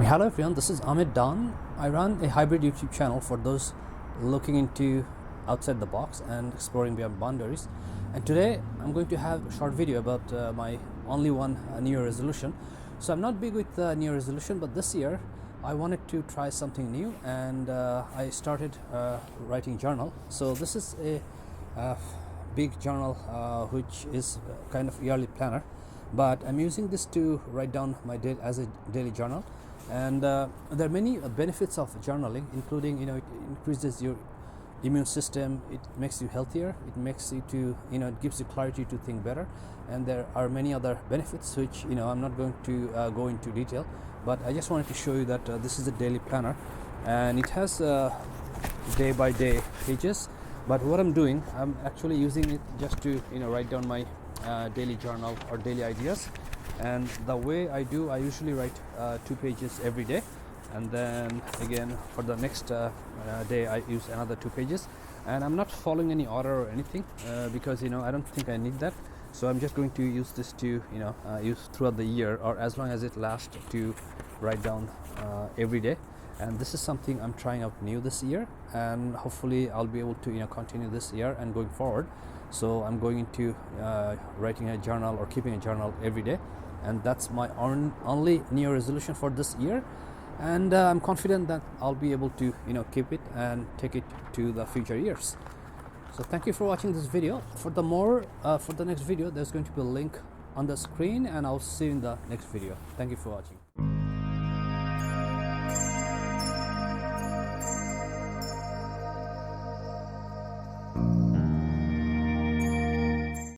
Hello everyone, this is Ahmed Dawn. I run a hybrid YouTube channel for those looking into outside the box and exploring beyond boundaries. And today I'm going to have a short video about my only one New Year resolution. So I'm not big with New Year resolution, but this year I wanted to try something new, and I started writing journal. So this is a big journal which is kind of yearly planner, but I'm using this to write down my day as a daily journal. And there are many benefits of journaling, including it increases your immune system, it makes you healthier, it makes you to it gives you clarity to think better, and there are many other benefits which I'm not going to go into detail, but I just wanted to show you that this is a daily planner and it has day by day pages. But what I'm doing, I'm actually using it just to write down my daily journal or daily ideas. And the way I usually write 2 pages every day, and then again for the next day I use another 2 pages, and I'm not following any order or anything because I don't think I need that. So I'm just going to use this to use throughout the year, or as long as it lasts, to write down every day. And this is something I'm trying out new this year, and hopefully I'll be able to continue this year and going forward. So I'm going into writing a journal or keeping a journal every day, and that's my only New Year resolution for this year. And I'm confident that I'll be able to keep it and take it to the future years. So thank you for watching this video. For the next video, there's going to be a link on the screen, and I'll see you in the next video. Thank you for watching.